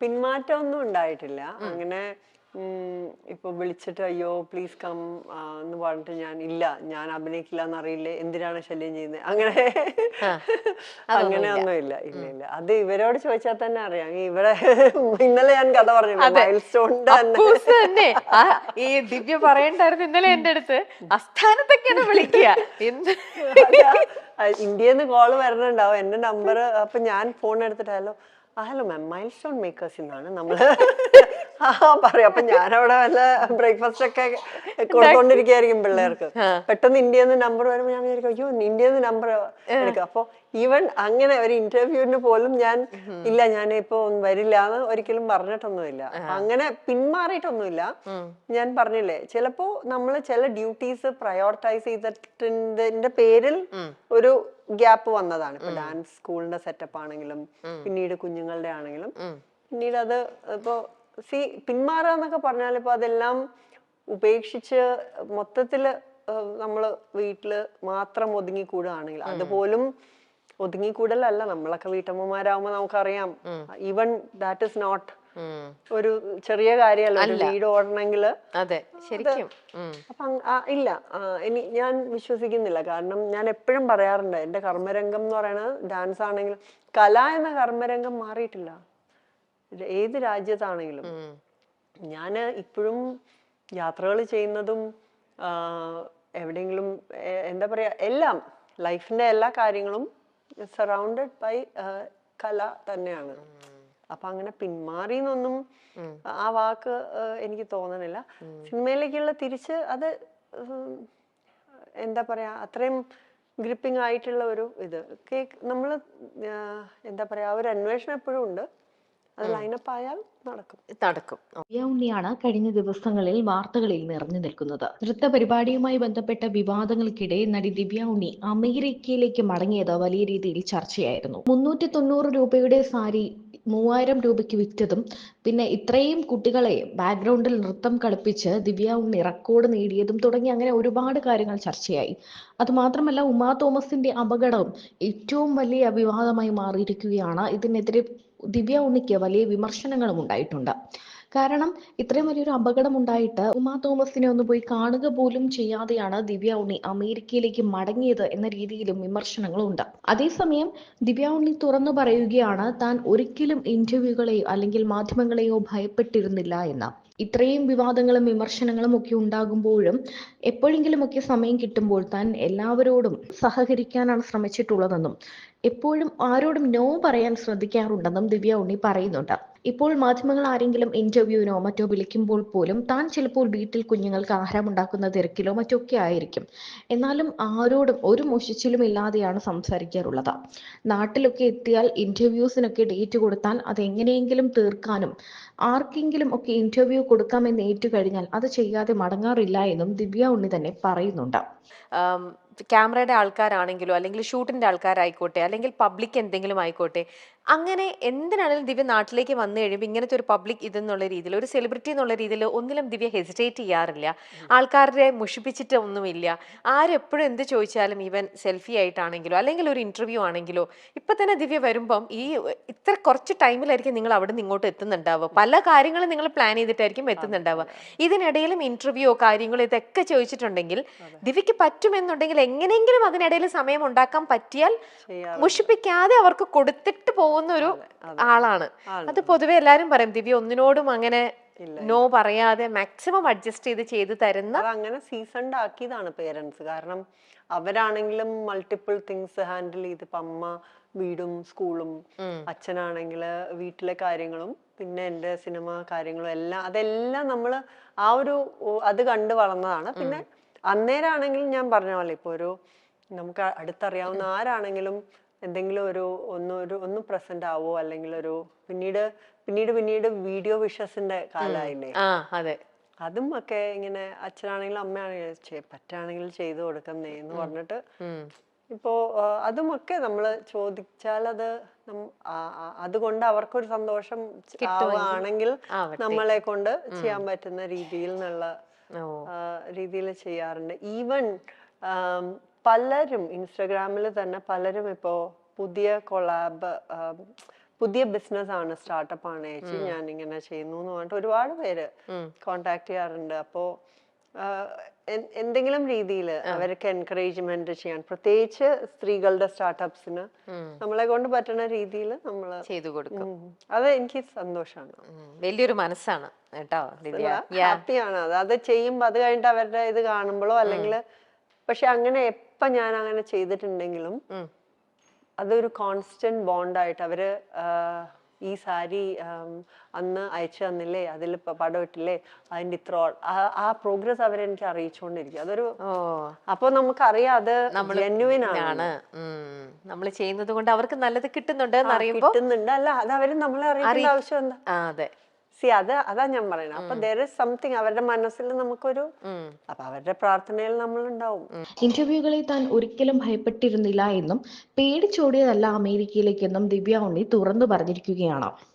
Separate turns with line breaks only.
പിന്മാറ്റമൊന്നും ഉണ്ടായിട്ടില്ല. അങ്ങനെ ഇപ്പൊ വിളിച്ചിട്ട് അയ്യോ പ്ലീസ് കം എന്ന് പറഞ്ഞിട്ട് ഞാൻ അഭിനയിക്കില്ല എന്നറിയില്ലേ, എന്തിനാണ് ശല്യം ചെയ്യുന്നത്, അങ്ങനെയൊന്നും ഇല്ല. ഇല്ല ഇല്ല, അത് ഇവരോട് ചോദിച്ചാൽ തന്നെ അറിയാം. ഇവിടെ ഇന്നലെ ഞാൻ കഥ പറഞ്ഞില്ല, മൈൽ സ്റ്റോണിന്റെ
തന്നെ ഈ ദിവ്യ പറയണ്ടായിരുന്നു ഇന്നലെ എന്റെ അടുത്ത്, അസ്ഥാനത്തൊക്കെയാണ് വിളിക്കുക.
ഇന്ത്യന്ന് കോള് വരണുണ്ടാവും, എന്റെ നമ്പർ. അപ്പൊ ഞാൻ ഫോൺ എടുത്തിട്ട് hello ma'am, mile stone makers എന്നാണ് നമ്മള് പറയാം. അപ്പൊ ഞാനവിടെ വല്ല ബ്രേക്ക്ഫാസ്റ്റ് ഒക്കെ കൊടുത്തോണ്ടിരിക്കുകയായിരിക്കും പിള്ളേർക്ക്. പെട്ടെന്ന് ഇന്ത്യന്ന് നമ്പർ വരുമ്പോൾ ഞാൻ വിചാരിക്കും അയ്യോ ഇന്ത്യന്ന് നമ്പർ എടുക്കുക. അപ്പൊ ഈവൻ അങ്ങനെ ഒരു ഇന്റർവ്യൂവിന് പോലും ഞാനിപ്പോ വരില്ല എന്ന് ഒരിക്കലും പറഞ്ഞിട്ടൊന്നുമില്ല. അങ്ങനെ പിന്മാറിയിട്ടൊന്നുമില്ല. ഞാൻ പറഞ്ഞില്ലേ, ചിലപ്പോ നമ്മള് ചില ഡ്യൂട്ടീസ് പ്രയോറിറ്റൈസ് ചെയ്തിട്ടിന്റെ പേരിൽ ഒരു ഗ്യാപ്പ് വന്നതാണ്. ഇപ്പൊ ഡാൻസ് സ്കൂളിന്റെ സെറ്റപ്പ് ആണെങ്കിലും പിന്നീട് കുഞ്ഞുങ്ങളുടെ ആണെങ്കിലും പിന്നീട് അത് ഇപ്പോ പിന്മാറുക എന്നൊക്കെ പറഞ്ഞാൽ ഇപ്പൊ അതെല്ലാം ഉപേക്ഷിച്ച് മൊത്തത്തില് നമ്മള് വീട്ടില് മാത്രം ഒതുങ്ങിക്കൂടുകയാണെങ്കിൽ, അതുപോലും ഒതുങ്ങിക്കൂടലല്ല. നമ്മളൊക്കെ വീട്ടമ്മമാരാകുമ്പോ നമുക്കറിയാം, ഈവൻ ദാറ്റ് ഇസ് നോട്ട് ഒരു ചെറിയ കാര്യമല്ല. ഒരു വീട് ഓടണമെങ്കില് അപ്പൊ ഇല്ല, ഞാൻ വിശ്വസിക്കുന്നില്ല. കാരണം ഞാൻ എപ്പോഴും പറയാറുണ്ട്, എന്റെ കർമ്മരംഗം എന്ന് പറയുന്നത് ഡാൻസ് ആണെങ്കിലും കല എന്ന കർമ്മരംഗം മാറിയിട്ടില്ല ഏത് രാജ്യത്താണെങ്കിലും. ഞാന് ഇപ്പോഴും യാത്രകൾ ചെയ്യുന്നതും എവിടെയെങ്കിലും എന്താ പറയാ, എല്ലാം ലൈഫിന്റെ എല്ലാ കാര്യങ്ങളും സറൗണ്ടഡ് ബൈ കല തന്നെയാണ്. അപ്പൊ അങ്ങനെ പിന്മാറിന്നൊന്നും ആ വാക്ക് എനിക്ക് തോന്നുന്നില്ല. സിനിമയിലേക്കുള്ള തിരിച്ച് അത് എന്താ പറയാ, അത്രയും ഗ്രിപ്പിംഗ് ആയിട്ടുള്ള ഒരു ഇത് നമ്മള് എന്താ പറയാ, ഒരു അന്വേഷണം എപ്പോഴും ഉണ്ട്. അത് ലൈനപ്പ് ആയാൽ നടക്കും.
ദിവ്യ ഉണ്ണിയാണ് കഴിഞ്ഞ ദിവസങ്ങളിൽ വാർത്തകളിൽ നിറഞ്ഞു നിൽക്കുന്നത്. നൃത്ത പരിപാടിയുമായി ബന്ധപ്പെട്ട വിവാദങ്ങൾക്കിടെ നടി ദിവ്യ ഉണ്ണി അമേരിക്കയിലേക്ക് മടങ്ങിയത് വലിയ രീതിയിൽ ചർച്ചയായിരുന്നു. 390 രൂപയുടെ സാരി 3000 രൂപയ്ക്ക് വിറ്റതും, പിന്നെ ഇത്രയും കുട്ടികളെ ബാക്ക്ഗ്രൗണ്ടിൽ നൃത്തം കളിപ്പിച്ച് ദിവ്യ ഉണ്ണി റെക്കോർഡ് നേടിയതും തുടങ്ങി അങ്ങനെ ഒരുപാട് കാര്യങ്ങൾ ചർച്ചയായി. അതുമാത്രമല്ല, ഉമാ തോമസിന്റെ അപകടം ഏറ്റവും വലിയ വിവാദമായി മാറിയിരിക്കുകയാണ്. ഇതിനെതിരെ ദിവ്യ ഉണ്ണിക്ക് വലിയ വിമർശനങ്ങളും ഉണ്ടായിട്ടുണ്ട്. കാരണം ഇത്രയും വലിയൊരു അപകടം ഉണ്ടായിട്ട് ഉമാ തോമസിനെ ഒന്ന് പോയി കാണുക പോലും ചെയ്യാതെയാണ് ദിവ്യ ഉണ്ണി അമേരിക്കയിലേക്ക് മടങ്ങിയത് എന്ന രീതിയിലും വിമർശനങ്ങളുണ്ട്. അതേസമയം ദിവ്യ ഉണ്ണി തുറന്നു പറയുകയാണ്, താൻ ഒരിക്കലും ഇന്റർവ്യൂകളെയോ അല്ലെങ്കിൽ മാധ്യമങ്ങളെയോ ഭയപ്പെട്ടിരുന്നില്ല എന്ന്. ഇത്രയും വിവാദങ്ങളും വിമർശനങ്ങളും ഒക്കെ ഉണ്ടാകുമ്പോഴും എപ്പോഴെങ്കിലുമൊക്കെ സമയം കിട്ടുമ്പോൾ താൻ എല്ലാവരോടും സഹകരിക്കാനാണ് ശ്രമിച്ചിട്ടുള്ളതെന്നും എപ്പോഴും ആരോടും നോ പറയാൻ ശ്രദ്ധിക്കാറുണ്ടെന്നും ദിവ്യ ഉണ്ണി പറയുന്നുണ്ട്. ഇപ്പോൾ മാധ്യമങ്ങൾ ആരെങ്കിലും ഇന്റർവ്യൂവിനോ മറ്റോ വിളിക്കുമ്പോൾ പോലും താൻ ചിലപ്പോൾ വീട്ടിൽ കുഞ്ഞുങ്ങൾക്ക് ആഹാരം ഉണ്ടാക്കുന്ന തിരക്കിലോ മറ്റൊക്കെ ആയിരിക്കും. എന്നാലും ആരോടും ഒരു മുഷിച്ചിലും ഇല്ലാതെയാണ് സംസാരിക്കാറുള്ളത്. നാട്ടിലൊക്കെ എത്തിയാൽ ഇന്റർവ്യൂസിനൊക്കെ ഡേറ്റ് കൊടുത്താൽ അത് എങ്ങനെയെങ്കിലും തീർക്കാനും ആർക്കെങ്കിലും ഒക്കെ ഇന്റർവ്യൂ കൊടുക്കാമെന്ന് ഏറ്റുകഴിഞ്ഞാൽ അത് ചെയ്യാതെ മടങ്ങാറില്ല എന്നും ദിവ്യ ഉണ്ണി തന്നെ പറയുന്നുണ്ട്.
ക്യാമറയുടെ ആൾക്കാരാണെങ്കിലോ അല്ലെങ്കിൽ ഷൂട്ടിന്റെ ആൾക്കാരായിക്കോട്ടെ അല്ലെങ്കിൽ പബ്ലിക് എന്തെങ്കിലും ആയിക്കോട്ടെ, അങ്ങനെ എന്തിനാണെങ്കിലും ദിവ്യ നാട്ടിലേക്ക് വന്നു കഴിയുമ്പോൾ ഇങ്ങനത്തെ ഒരു പബ്ലിക് ഇതെന്നുള്ള രീതിയിൽ, ഒരു സെലിബ്രിറ്റി എന്നുള്ള രീതിയിൽ ഒന്നിലും ദിവ്യ ഹെസിറ്റേറ്റ് ചെയ്യാറില്ല. ആൾക്കാരെ മുഷിപ്പിച്ചിട്ട് ഒന്നുമില്ല. ആരെപ്പോഴും എന്ത് ചോദിച്ചാലും, ഈവൻ സെൽഫി ആയിട്ടാണെങ്കിലോ അല്ലെങ്കിൽ ഒരു ഇന്റർവ്യൂ ആണെങ്കിലോ, ഇപ്പൊ തന്നെ ദിവ്യ വരുമ്പം ഇത്ര കുറച്ച് ടൈമിലായിരിക്കും നിങ്ങൾ അവിടെ നിന്ന് ഇങ്ങോട്ട് എത്തുന്നുണ്ടാവുക. പല കാര്യങ്ങളും നിങ്ങൾ പ്ലാൻ ചെയ്തിട്ടായിരിക്കും എത്തുന്നുണ്ടാവുക. ഇതിനിടയിലും ഇന്റർവ്യൂയോ കാര്യങ്ങളോ ഇതൊക്കെ ചോദിച്ചിട്ടുണ്ടെങ്കിൽ ദിവ്യക്ക് പറ്റുമെന്നുണ്ടെങ്കിൽ എങ്ങനെയെങ്കിലും അതിനിടയിൽ സമയം ഉണ്ടാക്കാൻ പറ്റിയാൽ മുഷിപ്പിക്കാതെ അവർക്ക് കൊടുത്തിട്ട് പോകുന്ന ഒരു ആളാണ്. അത് പൊതുവെ എല്ലാരും പറയും, ദിവ്യ ഒന്നിനോടും അങ്ങനെ നോ പറയാതെ മാക്സിമം അഡ്ജസ്റ്റ് ചെയ്ത് തരുന്ന.
അങ്ങനെ സീസൺഡ് ആക്കിയതാണ് പേരൻസ്. കാരണം അവരാണെങ്കിലും മൾട്ടിപ്പിൾ തിങ്സ് ഹാൻഡിൽ ചെയ്ത്, ഇപ്പൊ അമ്മ വീടും സ്കൂളും, അച്ഛനാണെങ്കില് വീട്ടിലെ കാര്യങ്ങളും പിന്നെ എന്റെ സിനിമ കാര്യങ്ങളും എല്ലാം, അതെല്ലാം നമ്മള് അത് കണ്ടു വളർന്നതാണ്. പിന്നെ അന്നേരാണെങ്കിലും ഞാൻ പറഞ്ഞ പോലെ ഇപ്പൊ നമുക്ക് അടുത്തറിയാവുന്ന ആരാണെങ്കിലും എന്തെങ്കിലും ഒന്ന് പ്രസന്റ് ആവോ, അല്ലെങ്കിൽ പിന്നീട് വീഡിയോ വിഷസിന്റെ കാലായില്ലേ, അതും ഒക്കെ ഇങ്ങനെ അച്ഛനാണെങ്കിലും അമ്മയാണെങ്കിലും പറ്റാണെങ്കിൽ ചെയ്തു കൊടുക്കുന്നേ എന്ന് പറഞ്ഞിട്ട് ഇപ്പോ അതുമൊക്കെ നമ്മള് ചോദിച്ചാൽ അതുകൊണ്ട് അവർക്കൊരു സന്തോഷം ആവുകയാണെങ്കിൽ നമ്മളെ കൊണ്ട് ചെയ്യാൻ പറ്റുന്ന രീതിയിൽ ചെയ്യാറുണ്ട്. ഈവൻ പലരും ഇൻസ്റ്റഗ്രാമിൽ തന്നെ പലരും ഇപ്പോ പുതിയ കൊളാബ് പുതിയ ബിസിനസ് ആണ്, സ്റ്റാർട്ടപ്പ് ആണ് ചേച്ചി, ഞാൻ ഇങ്ങനെ ചെയ്യുന്നു എന്ന് പറഞ്ഞിട്ട് ഒരുപാട് പേര് കോണ്ടാക്ട് ചെയ്യാറുണ്ട്. അപ്പോ എന്തെങ്കിലും രീതിയിൽ അവർക്ക് എൻകറേജ്മെന്റ് ചെയ്യാൻ, പ്രത്യേകിച്ച് സ്ത്രീകളുടെ സ്റ്റാർട്ടപ്സിന് നമ്മളെ കൊണ്ട് പറ്റുന്ന രീതിയിൽ നമ്മൾ
ചെയ്തു കൊടുക്കും.
അത് എനിക്ക് സന്തോഷമാണ്,
വലിയൊരു മനസ്സാണ് കേട്ടോ ദിവ്യ.
ഹാപ്പിയാണ് അത് ചെയ്യുമ്പോ. അത് കഴിഞ്ഞിട്ട് അവരുടെ ഇത് കാണുമ്പോഴോ അല്ലെങ്കിൽ, പക്ഷെ അങ്ങനെ എപ്പോ ഞാൻ അങ്ങനെ ചെയ്തിട്ടുണ്ടെങ്കിലും അതൊരു കോൺസ്റ്റന്റ് ബോണ്ടായിട്ട് അവര് ഈ സാരി അന്ന് അയച്ചു തന്നില്ലേ, അതിൽ പടം ഇട്ടില്ലേ, അതിന്റെ ഇത്ര ആ പ്രോഗ്രസ് അവരെനിക്ക് അറിയിച്ചുകൊണ്ടിരിക്കും. അതൊരു അപ്പൊ നമുക്കറിയാം അത് ജെന്യുവിൻ ആണ്,
നമ്മൾ ചെയ്യുന്നത് കൊണ്ട് അവർക്ക് നല്ലത് കിട്ടുന്നുണ്ട്
കിട്ടുന്നുണ്ട്. അല്ല, അത് അവര് നമ്മളെ അറിയിക്കേണ്ട ആവശ്യം എന്താ?
അതെ,
അതാ ഞാൻ പറയുന്നത്. അപ്പൊ there is something അവരുടെ മനസ്സിൽ നമുക്കൊരു, അപ്പൊ അവരുടെ പ്രാർത്ഥനയിൽ നമ്മൾ ഉണ്ടാവും.
ഇന്റർവ്യൂകളിൽ താൻ ഒരിക്കലും ഭയപ്പെട്ടിരുന്നില്ല എന്നും പേടിച്ചോടിയതല്ല അമേരിക്കയിലേക്കെന്നും ദിവ്യ ഉണ്ണി തുറന്നു പറഞ്ഞിരിക്കുകയാണ്.